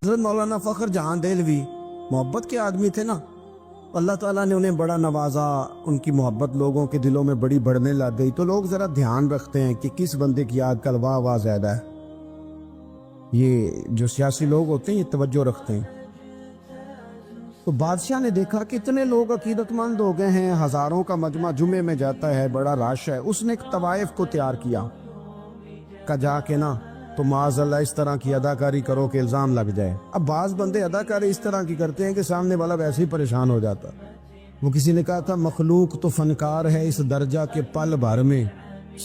حضرت مولانا فخر جہاں دہلوی محبت کے آدمی تھے نا، اللہ تعالیٰ نے انہیں بڑا نوازا، ان کی محبت لوگوں کے دلوں میں بڑی بڑھنے لگ گئی، تو لوگ ذرا دھیان رکھتے ہیں کہ کس بندے کی آج کل واہ واہ زیادہ ہے۔ یہ جو سیاسی لوگ ہوتے ہیں یہ توجہ رکھتے ہیں۔ تو بادشاہ نے دیکھا کہ اتنے لوگ عقیدت مند ہو گئے ہیں، ہزاروں کا مجمع جمعے میں جاتا ہے، بڑا رش ہے۔ اس نے ایک طوائف کو تیار کیا کہ جا کے نا تو معاذ اللہ اس طرح کی اداکاری کرو کہ الزام لگ جائے۔ اب بعض بندے اداکاری اس طرح کی کرتے ہیں کہ سامنے والا ویسے ہی پریشان ہو جاتا۔ وہ کسی نے کہا تھا مخلوق تو فنکار ہے اس درجہ کے پل بھر میں،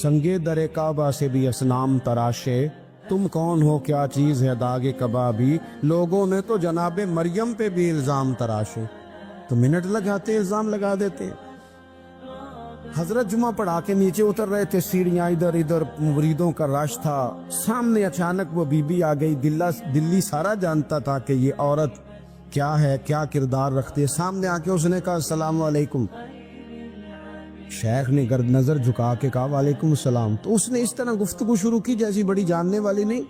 سنگے در کعبہ سے بھی اسنام تراشے، تم کون ہو کیا چیز ہے داغ کبابی، لوگوں نے تو جناب مریم پہ بھی الزام تراشے۔ تو منٹ لگاتے الزام لگا دیتے۔ حضرت جمعہ پڑھا کے نیچے اتر رہے تھے، سیڑھیاں ادھر ادھر، مریدوں کا رش تھا، سامنے اچانک وہ بی بی آ گئی۔ دلی سارا جانتا تھا کہ یہ عورت کیا ہے، کیا کردار رکھتی ہے۔ سامنے آ کے اس نے کہا السلام علیکم۔ شیخ نے گرد نظر جھکا کے کہا وعلیکم السلام۔ تو اس نے اس طرح گفتگو شروع کی جیسی بڑی جاننے والی نہیں۔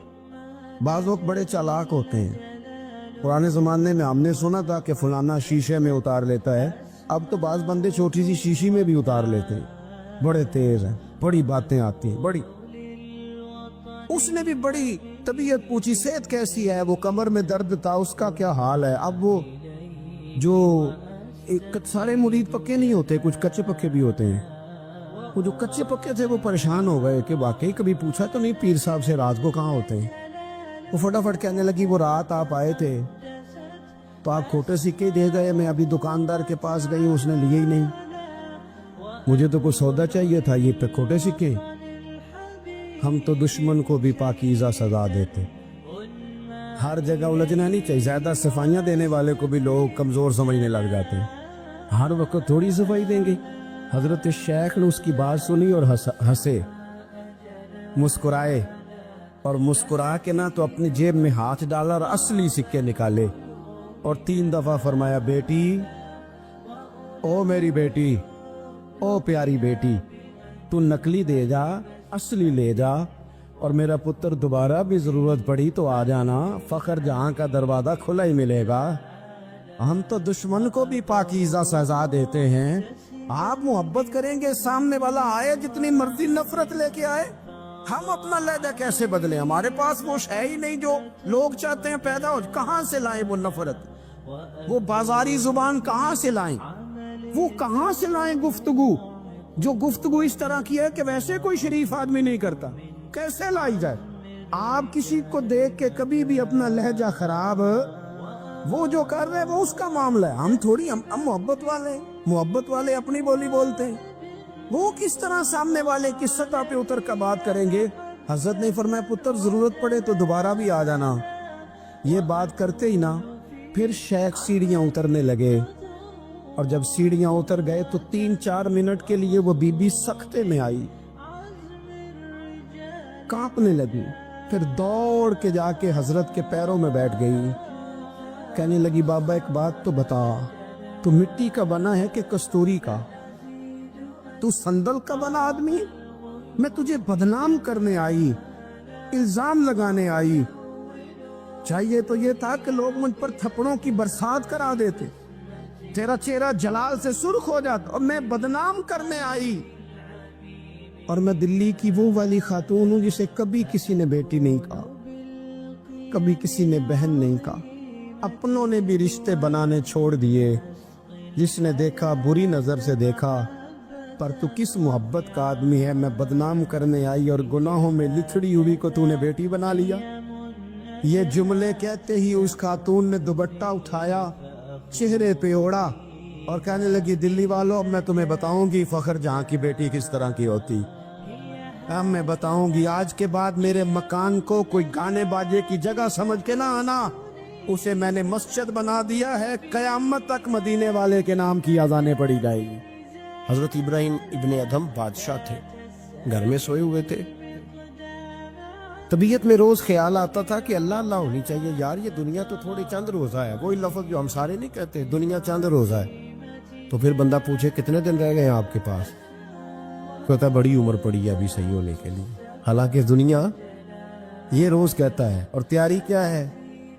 بعض لوگ بڑے چالاک ہوتے ہیں۔ پرانے زمانے میں ہم نے سنا تھا کہ فلانا شیشے میں اتار لیتا ہے، اب تو بعض بندے چھوٹی سی شیشی میں بھی اتار لیتے ہیں، بڑے تیز ہیں، بڑی باتیں آتی ہیں بڑی۔ اس نے بھی بڑی طبیعت پوچھی صحت کیسی ہے، وہ کمر میں درد تھا اس کا کیا حال ہے۔ اب وہ جو سارے مرید پکے نہیں ہوتے، کچھ کچے پکے بھی ہوتے ہیں۔ وہ جو کچے پکے تھے وہ پریشان ہو گئے کہ واقعی کبھی پوچھا تو نہیں پیر صاحب سے رات کو کہاں ہوتے ہیں۔ وہ فٹافٹ کہنے لگی وہ رات آپ آئے تھے تو آپ کھوٹے سکے دے گئے، میں ابھی دکاندار کے پاس گئی ہوں، اس نے لیے ہی نہیں، مجھے تو کوئی سودا چاہیے تھا، یہ پہ کھوٹے سکے۔ ہم تو دشمن کو بھی پاکیزہ سزا دیتے۔ ہر جگہ الجھنا نہیں چاہیے، زیادہ صفائیاں دینے والے کو بھی لوگ کمزور سمجھنے لگ جاتے ہیں، ہر وقت تھوڑی صفائی دیں گے۔ حضرت شیخ نے اس کی بات سنی اور ہنسے، مسکرائے، اور مسکرا کے نہ تو اپنی جیب میں ہاتھ ڈالا اور اصلی سکے نکالے اور 3 دفعہ فرمایا بیٹی، او میری بیٹی، او پیاری بیٹی، تو نقلی دے جا اصلی لے جا، اور میرا پتر دوبارہ بھی ضرورت پڑی تو آ جانا، فخر جہاں کا دروازہ کھلا ہی ملے گا۔ ہم تو دشمن کو بھی پاکیزہ سزا دیتے ہیں۔ آپ محبت کریں گے، سامنے والا آئے جتنی مرضی نفرت لے کے آئے، ہم اپنا لہجہ کیسے بدلیں؟ ہمارے پاس وہ ہے ہی نہیں جو لوگ چاہتے ہیں پیدا ہو۔ کہاں سے لائیں وہ نفرت، وہ بازاری زبان کہاں سے لائیں، وہ کہاں سے لائیں گفتگو جو گفتگو اس طرح کی ہے کہ ویسے کوئی شریف آدمی نہیں کرتا، کیسے لائی جائے؟ آپ کسی کو دیکھ کے کبھی بھی اپنا لہجہ خراب، وہ جو کر رہے ہیں وہ اس کا معاملہ ہے، ہم تھوڑی، ہم محبت والے ہیں، محبت والے اپنی بولی بولتے ہیں۔ وہ کس طرح سامنے والے کی سطح پہ اتر کر بات کریں گے؟ حضرت نے فرمایا پتر ضرورت پڑے تو دوبارہ بھی آ جانا۔ یہ بات کرتے ہی نا پھر شیخ سیڑھیاں اترنے لگے، اور جب سیڑھیاں اتر گئے تو 3-4 منٹ کے لیے وہ بی بی سکتے میں آئی، کانپنے لگی، پھر دوڑ کے جا کے حضرت کے پیروں میں بیٹھ گئی، کہنے لگی بابا ایک بات تو بتا، تو مٹی کا بنا ہے کہ کستوری کا؟ تو سندل کا بنا آدمی ہے؟ میں تجھے بدنام کرنے آئی، الزام لگانے آئی، چاہیے تو یہ تھا کہ لوگ مجھ پر تھپڑوں کی برسات کرا دیتے، تیرا چہرہ جلال سے سرخ ہو جاتا، اور میں بدنام کرنے آئی۔ اور میں دلی کی وہ والی خاتون ہوں جسے کبھی کسی نے بیٹی نہیں کہا، کبھی کسی نے بہن نہیں کہا، اپنوں نے بھی رشتے بنانے چھوڑ دیے، جس نے دیکھا بری نظر سے دیکھا، پر تو کس محبت کا آدمی ہے، میں بدنام کرنے آئی اور گناہوں میں لتھڑی ہوئی کو تو نے بیٹی بنا لیا۔ یہ جملے کہتے ہی اس خاتون نے دوپٹہ اٹھایا، چہرے پہ اوڑا، اور کہنے لگی دلی والوں اب میں تمہیں بتاؤں گی فخر جہاں کی بیٹی کس طرح کی ہوتی، اب میں بتاؤں گی۔ آج کے بعد میرے مکان کو کوئی گانے باجے کی جگہ سمجھ کے نہ آنا، اسے میں نے مسجد بنا دیا ہے، قیامت تک مدینے والے کے نام کی اذانیں پڑی جائے گی۔ حضرت ابراہیم ابن ادھم بادشاہ تھے، گھر میں سوئے ہوئے تھے، طبیعت میں روز خیال آتا تھا کہ اللہ اللہ ہونی چاہیے، یار یہ دنیا تو تھوڑی چند روزہ ہے، وہی لفظ جو ہم سارے نہیں کہتے، دنیا چند روزہ ہے۔ تو پھر بندہ پوچھے کتنے دن رہ گئے ہیں آپ کے پاس، کہتا بڑی عمر پڑی ہے ابھی صحیح ہونے کے لیے، حالانکہ دنیا یہ روز کہتا ہے، اور تیاری کیا ہے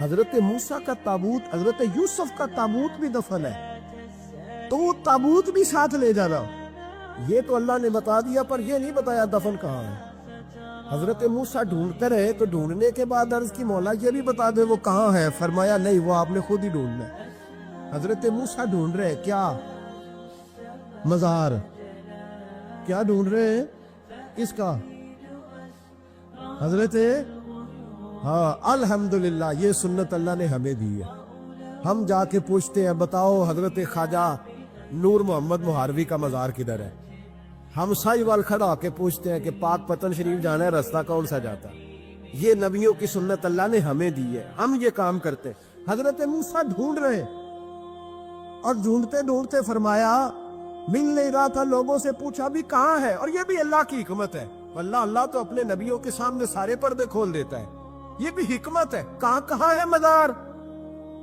حضرت موسیٰ کا تابوت، حضرت یوسف کا تابوت بھی دفن ہے، تو وہ تابوت بھی ساتھ لے جانا، یہ تو اللہ نے بتا دیا، پر یہ نہیں بتایا دفن کہاں ہے۔ حضرت موسیٰ ڈھونڈتے رہے، تو ڈھونڈنے کے بعد عرض کی مولا یہ بھی بتا دے وہ کہاں ہے، فرمایا نہیں، وہ آپ نے خود ہی ڈھونڈنا ہے۔ حضرت موسیٰ ڈھونڈ رہے کیا؟ مزار۔ کیا ڈھونڈ رہے ہیں؟ کس کا؟ حضرت ہاں الحمدللہ، یہ سنت اللہ نے ہمیں دی ہے۔ ہم جا کے پوچھتے ہیں بتاؤ حضرت خواجہ نور محمد مہاروی کا مزار کدھر ہے؟ ہم سائی وال کھڑا ہو کے پوچھتے ہیں کہ پاک پتن شریف جانا ہے، راستہ کون سا جاتا ہے؟ یہ نبیوں کی سنت اللہ نے ہمیں دی ہے، ہم یہ کام کرتے ہیں۔ حضرت موسیٰ ڈھونڈ رہے، اور ڈھونڈتے ڈھونڈتے فرمایا مل نہیں رہا تھا، لوگوں سے پوچھا بھی کہاں ہے، اور یہ بھی اللہ کی حکمت ہے، اللہ تو اپنے نبیوں کے سامنے سارے پردے کھول دیتا ہے، یہ بھی حکمت ہے۔ کہاں ہے مزار؟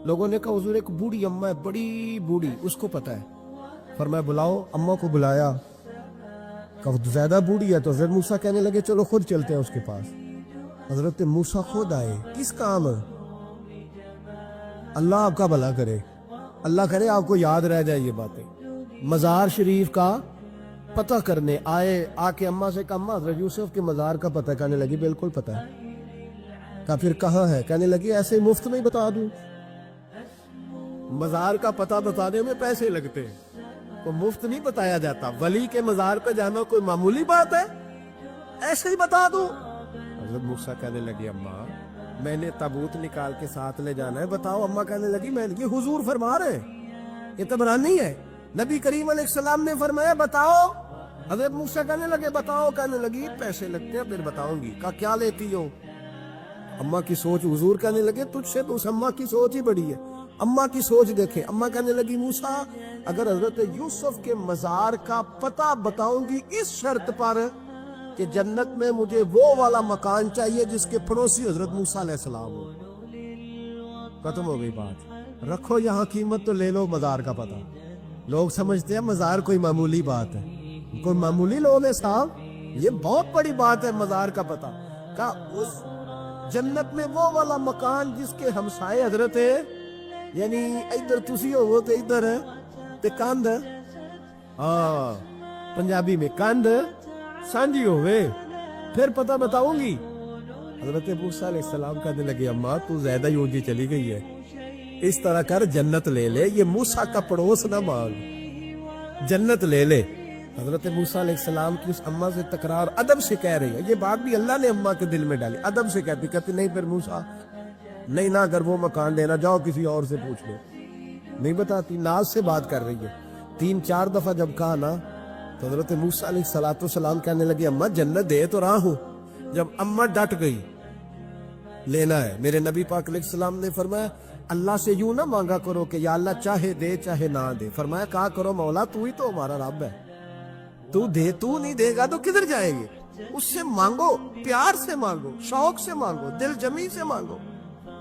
لوگوں نے کہا حضور ایک بوڑھی اماں ہے، بڑی بوڑھی، اس کو پتا ہے۔ فرمایا بلاؤ۔ اماں کو بلایا، کہا زیادہ بوڑھی ہے، تو حضرت موسیٰ کہنے لگے چلو خود چلتے ہیں اس کے پاس۔ حضرت موسیٰ خود آئے، کس کام؟ اللہ آپ کا بھلا کرے، اللہ کرے آپ کو یاد رہ جائے یہ باتیں۔ مزار شریف کا پتہ کرنے آئے، آ کے اماں سے کہا اماں حضرت یوسف کے مزار کا پتہ، کہنے لگی بالکل پتہ ہے۔ کہا پھر کہاں ہے؟ کہنے لگی ایسے مفت میں بتا دوں، مزار کا پتہ بتانے میں پیسے لگتے ہیں، تو مفت نہیں بتایا جاتا۔ ولی کے مزار پہ جانا کوئی معمولی بات ہے؟ ایسے ہی بتا دوں۔ حضرت موسیٰ کہنے لگی اماں میں نے تابوت نکال کے ساتھ لے جانا ہے، بتاؤ۔ اماں کہنے لگی میں یہ حضور فرما رہے ہیں، یہ تبرانی ہے، نبی کریم علیہ السلام نے فرمایا بتاؤ۔ حضرت موسیٰ کہنے لگے بتاؤ، کہنے لگی پیسے لگتے ہیں پھر بتاؤں گی۔ کہا کیا لیتی ہو؟ اماں کی سوچ، حضور کہنے لگے تجھ سے تو اس اماں کی سوچ ہی بڑی ہے، اماں کی سوچ دیکھیں۔ اماں کہنے لگی موسیٰ اگر حضرت یوسف کے مزار کا پتہ بتاؤں گی اس شرط پر کہ جنت میں مجھے وہ والا مکان چاہیے جس کے پڑوسی حضرت موسیٰ علیہ السلام ہو۔ ختم ہو گئی بات، رکھو یہاں قیمت تو لے لو مزار کا پتہ۔ لوگ سمجھتے ہیں مزار کوئی معمولی بات ہے، کوئی معمولی لوگ ہیں صاحب، یہ بہت بڑی بات ہے مزار کا پتہ۔ کہا اس جنت میں وہ والا مکان جس کے ہمسائے حضرت ہے، یعنی ادھر تسی ہو تو ادھر ہے تے کاندھ، ہاں پنجابی میں کاندھ سانجی ہوئے، پھر پتہ بتاؤں گی۔ حضرت موسیٰ علیہ السلام کہنے لگے اماں تو زیادہ ہی اونچی چلی گئی ہے، اس طرح کر جنت لے لے، یہ موسیٰ کا پڑوس نہ مانگ، جنت لے لے۔ حضرت موسیٰ علیہ السلام کی اس اماں سے تکرار ادب سے کہہ رہی ہے، یہ بات بھی اللہ نے اماں کے دل میں ڈالی، ادب سے کہتی نہیں پھر موسیٰ نہیں نہ اگر وہ مکان لینا جاؤ کسی اور سے پوچھ لو، نہیں بتاتی، ناز سے بات کر رہی ہے۔ 3-4 دفعہ جب کہا نا تو حضرت موسیٰ علیہ السلام کہنے لگے اماں جنت دے تو رہا ہوں۔ جب اماں ڈٹ گئی لینا ہے، میرے نبی پاک علیہ السلام نے فرمایا اللہ سے یوں نہ مانگا کرو کہ یا اللہ چاہے دے چاہے نہ دے، فرمایا کہا کرو مولا تو ہی تو ہمارا رب ہے، تو دے، تو نہیں دے گا تو کدھر جائیں گے؟ اس سے مانگو، پیار سے مانگو، شوق سے مانگو، دل جمی سے مانگو۔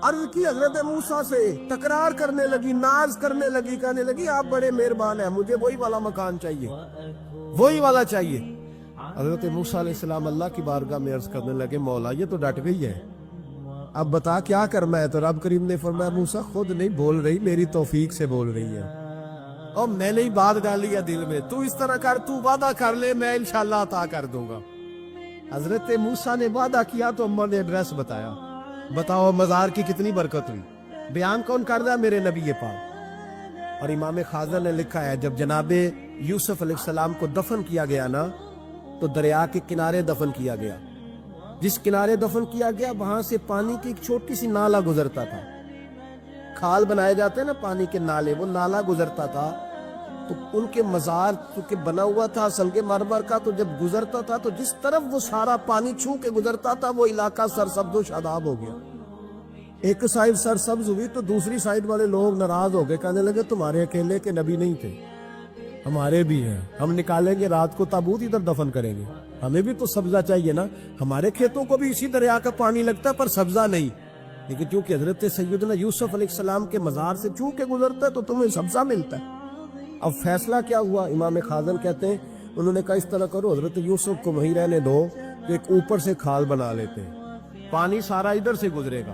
عرض کی حضرت موسیٰ سے، تکرار کرنے لگی، ناز کرنے لگی، کہنے لگی آپ بڑے مہربان ہیں، مجھے وہی والا مکان چاہیے، وہی والا چاہیے۔ حضرت موسیٰ علیہ السلام اللہ کی بارگاہ میں عرض کرنے لگے مولا یہ تو ڈٹ گئی ہے، اب بتا کیا کرنا ہے؟ تو رب کریم نے فرمایا موسیٰ خود نہیں بول رہی، میری توفیق سے بول رہی ہے، اور میں نے ہی بات ڈالی ہے دل میں، تو اس طرح کر، تو وعدہ کر لے میں انشاءاللہ عطا کر دوں گا۔ حضرت موسیٰ نے وعدہ کیا تو اماں نے ایڈریس بتایا، بتاؤ مزار کی کتنی برکت ہوئی۔ بیان کون کر رہا ہے؟ میرے نبی پاک۔ اور امام خازن نے لکھا ہے جب جناب یوسف علیہ السلام کو دفن کیا گیا نا تو دریا کے کنارے دفن کیا گیا، جس کنارے دفن کیا گیا وہاں سے پانی کی ایک چھوٹی سی نالا گزرتا تھا، کھال بنائے جاتے ہیں نا پانی کے نالے، وہ نالا گزرتا تھا، تو ان کے مزار چونکہ بنا ہوا تھا سنگ مرمر کا، تو جب گزرتا تھا تو جس طرف وہ سارا پانی چھو کے گزرتا تھا وہ علاقہ سرسبز و شاداب ہو گیا۔ ایک سائڈ سرسبز ہوئی تو دوسری سائڈ والے لوگ ناراض ہو گئے، کہنے لگے تمہارے اکیلے کے نبی نہیں تھے، ہمارے بھی ہیں، ہم نکالیں گے رات کو تابوت ادھر دفن کریں گے، ہمیں بھی تو سبزہ چاہیے نا، ہمارے کھیتوں کو بھی اسی دریا کا پانی لگتا ہے پر سبزہ نہیں، لیکن چونکہ حضرت سیدنا یوسف علیہ السلام کے مزار سے چوں کے گزرتا ہے تو تمہیں سبزہ ملتا ہے۔ اب فیصلہ کیا ہوا؟ امام خازن کہتے ہیں انہوں نے کہا اس طرح کرو حضرت یوسف کو وہیں رہنے دو، تو ایک اوپر سے کھال بنا لیتے ہیں، پانی سارا ادھر سے گزرے گا،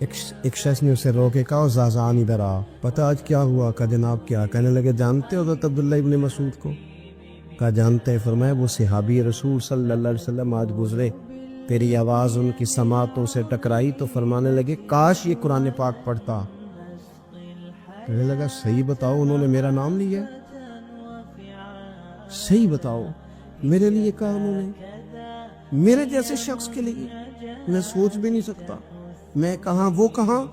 ایک شخص نے اسے روکے کہا زازان ادھر آ، پتہ آج کیا ہوا؟ کہا جناب کیا؟ کہنے لگے جانتے ہو حضرت عبداللہ ابن مسعود کو؟ کہا جانتے ہیں۔ فرمایا وہ صحابی رسول صلی اللہ علیہ وسلم آج گزرے، تیری آواز ان کی سماعتوں سے ٹکرائی تو فرمانے لگے کاش یہ قرآن پاک پڑھتا۔ کہنے لگا صحیح بتاؤ انہوں نے میرا نام لیا؟ صحیح بتاؤ میرے لیے کہا انہوں نے؟ میرے جیسے شخص کے لیے؟ میں سوچ بھی نہیں سکتا، میں کہاں وہ کہاں،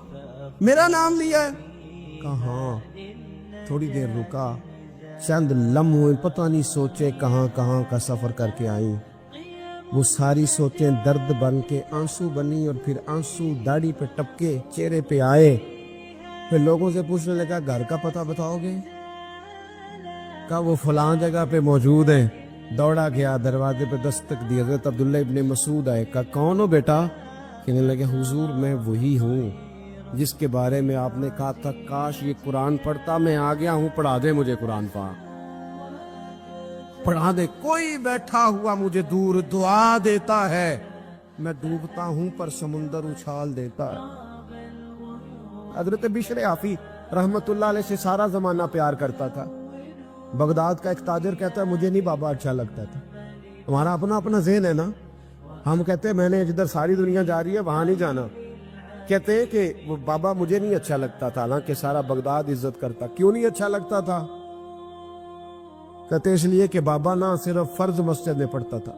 میرا نام لیا ہے؟ کہاں؟ تھوڑی دیر رکا، چند لمحے پتہ نہیں سوچے کہاں کہاں کا سفر کر کے آئی۔ وہ ساری سوچیں درد بن کے آنسو بنی، اور پھر آنسو داڑھی پہ ٹپکے چہرے پہ آئے۔ پھر لوگوں سے پوچھنے لگا گھر کا پتہ بتاؤ گے؟ کہا وہ فلاں جگہ پہ موجود ہے۔ دوڑا گیا، دروازے پہ دستک دی، حضرت عبداللہ ابن مسعود آئے۔ کہا کون ہو بیٹا؟ کہنے لگے حضور میں وہی ہوں جس کے بارے میں آپ نے کہا تھا کاش یہ قرآن پڑھتا، میں آ گیا ہوں، پڑھا دے مجھے قرآن پاک، پڑھا دے۔ کوئی بیٹھا ہوا مجھے دور دعا دیتا ہے، میں ڈوبتا ہوں پر سمندر اچھال دیتا ہے۔ حضرت بشر حافی رحمت اللہ علیہ سے سارا زمانہ پیار کرتا تھا۔ بغداد کا ایک تاجر کہتا ہے مجھے نہیں بابا اچھا لگتا تھا۔ ہمارا اپنا اپنا ذہن ہے نا، ہم کہتے ہیں میں نے جدھر ساری دنیا جا رہی ہے وہاں نہیں جانا۔ کہتے ہیں کہ وہ بابا مجھے نہیں اچھا لگتا تھا، حالانکہ سارا بغداد عزت کرتا۔ کیوں نہیں اچھا لگتا تھا؟ کہتے اس لیے کہ بابا نہ صرف فرض مسجد میں پڑھتا تھا،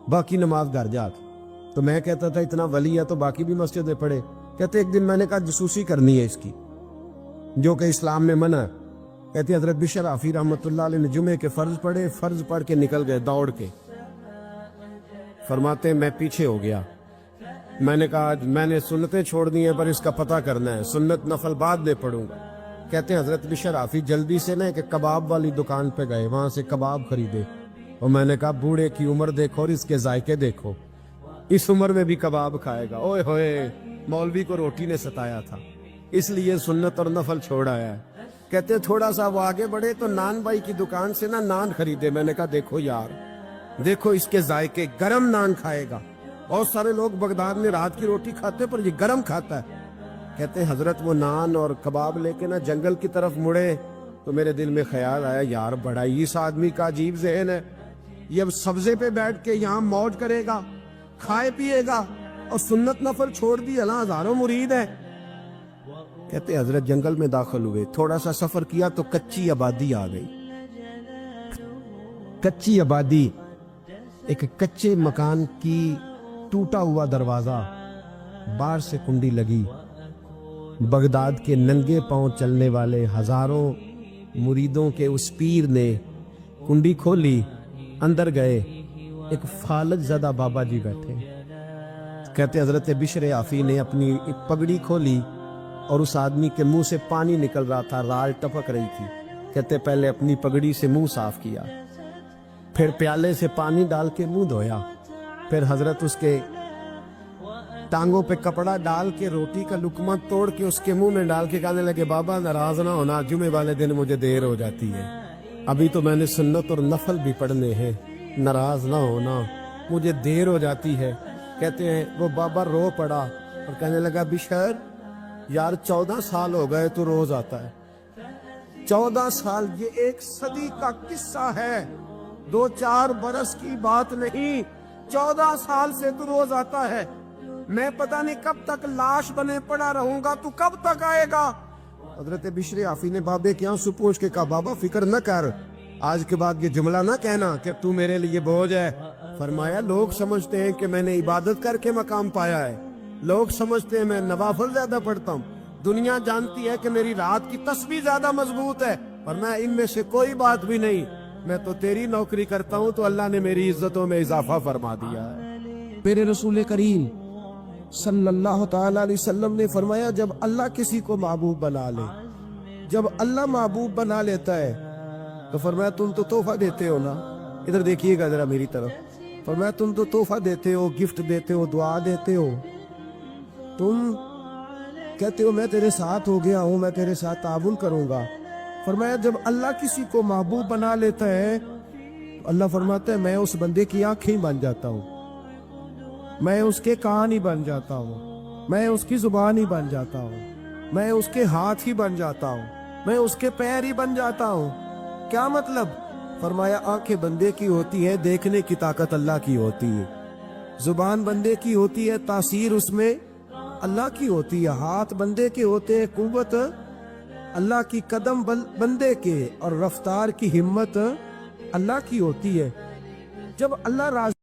باقی نماز گھر جا کے۔ تو میں کہتا تھا اتنا ولی ہے تو باقی بھی مسجد میں پڑھے۔ کہتے ایک دن میں نے کہا جسوسی کرنی ہے اس کی، جو کہ اسلام میں منع ہے۔ کہتے حضرت بشر حافی رحمت اللہ علیہ نے جمعے کے فرض پڑھے، فرض پڑھ کے نکل گئے دوڑ کے۔ فرماتے میں پیچھے ہو گیا، میں نے کہا آج میں نے سنتیں چھوڑ دی ہیں پر اس کا پتہ کرنا ہے، سنت نفل بعد میں پڑھوں گا۔ کہتے ہیں حضرت بشر حافی جلدی سے نا کہ کباب والی دکان پہ گئے، وہاں سے کباب خریدے، اور میں نے کہا بوڑھے کی عمر دیکھو اور اس کے ذائقے دیکھو، اس عمر میں بھی کباب کھائے گا۔ اوئے ہوئے، مولوی کو روٹی نے ستایا تھا اس لیے سنت اور نفل چھوڑ آیا ہے۔ کہتے تھوڑا سا وہ آگے بڑھے تو نان بھائی کی دکان سے نا نان خریدے، میں نے کہا دیکھو یار، دیکھو اس کے ذائقے، گرم نان کھائے گا۔ بہت سارے لوگ بغداد میں رات کی روٹی کھاتے پر یہ گرم کھاتا ہے۔ کہتے ہیں حضرت وہ نان اور کباب لے کے نا جنگل کی طرف مڑے تو میرے دل میں خیال آیا یار بڑا ہی اس آدمی کا عجیب ذہن ہے، یہ اب سبزے پہ بیٹھ کے یہاں موج کرے گا، کھائے پیے گا، اور سنت نفل چھوڑ دی، اللہ ہزاروں مرید ہے۔ کہتے حضرت جنگل میں داخل ہوئے، تھوڑا سا سفر کیا تو کچی آبادی آ گئی۔ کچی آبادی، ایک کچے مکان کی ٹوٹا ہوا دروازہ، باہر سے کنڈی لگی۔ بغداد کے ننگے پاؤں چلنے والے ہزاروں مریدوں کے اس پیر نے کنڈی کھولی، اندر گئے، ایک فالج زدہ بابا جی بیٹھے۔ کہتے حضرت بشر حافی نے اپنی پگڑی کھولی اور اس آدمی کے منہ سے پانی نکل رہا تھا، رال ٹپک رہی تھی۔ کہتے پہلے اپنی پگڑی سے منہ صاف کیا، پھر پیالے سے پانی ڈال کے منہ دھویا، پھر حضرت اس کے ٹانگوں پہ کپڑا ڈال کے روٹی کا لقمہ توڑ کے اس کے منہ میں ڈال کے کہنے لگے بابا ناراض نہ ہونا، جمعے والے دن مجھے دیر ہو جاتی ہے، ابھی تو میں نے سنت اور نفل بھی پڑھنے ہیں، ناراض نہ ہونا، مجھے دیر ہو جاتی ہے۔ کہتے ہیں وہ بابا رو پڑا اور کہنے لگا بشر یار 14 سال ہو گئے تو روز آتا ہے، 14 سال، یہ 1 صدی کا قصہ ہے، 2-4 برس کی بات نہیں، 14 سال سے تو روز آتا ہے، میں پتہ نہیں کب تک لاش بنے پڑا رہوں گا، تو کب تک آئے گا؟ حضرت بشر حافی نے بابے کے آنسو پوچھ کے کہا بابا فکر نہ کر، آج کے بعد یہ جملہ نہ کہنا کہ تو میرے لیے بوجھ ہے۔ فرمایا لوگ سمجھتے ہیں کہ میں نے عبادت کر کے مقام پایا ہے، لوگ سمجھتے ہیں میں نوافل زیادہ پڑھتا ہوں، دنیا جانتی ہے کہ میری رات کی تسبیح زیادہ مضبوط ہے، اور میں ان میں سے کوئی بات بھی نہیں، میں تو تیری نوکری کرتا ہوں تو اللہ نے میری عزتوں میں اضافہ فرما دیا ہے۔ میرے رسول کریم صلی اللہ تعالی علیہ وسلم نے فرمایا جب اللہ کسی کو محبوب بنا لے، جب اللہ محبوب بنا لیتا ہے تو فرمایا تم تو تحفہ دیتے ہو نا، ادھر دیکھیے گا ذرا میری طرف، فرمایا تم تو تحفہ دیتے ہو، گفٹ دیتے ہو، دعا دیتے ہو، تم کہتے ہو میں تیرے ساتھ ہو گیا ہوں، میں تیرے ساتھ تعاون کروں گا۔ فرمایا جب اللہ کسی کو محبوب بنا لیتا ہے اللہ فرماتا ہے میں اس بندے کی آنکھیں بن جاتا ہوں، میں اس کے کان ہی بن جاتا ہوں، میں اس کی زبان ہی بن جاتا ہوں، میں اس کے ہاتھ ہی بن جاتا ہوں، میں اس کے پیر ہی بن جاتا ہوں۔ کیا مطلب؟ فرمایا آنکھیں بندے کی ہوتی ہیں، دیکھنے کی طاقت اللہ کی ہوتی ہے، زبان بندے کی ہوتی ہے، تاثیر اس میں اللہ کی ہوتی ہے، ہاتھ بندے کے ہوتے ہیں، قوت اللہ کی، قدم بندے کے، اور رفتار کی ہمت اللہ کی ہوتی ہے۔ جب اللہ راضی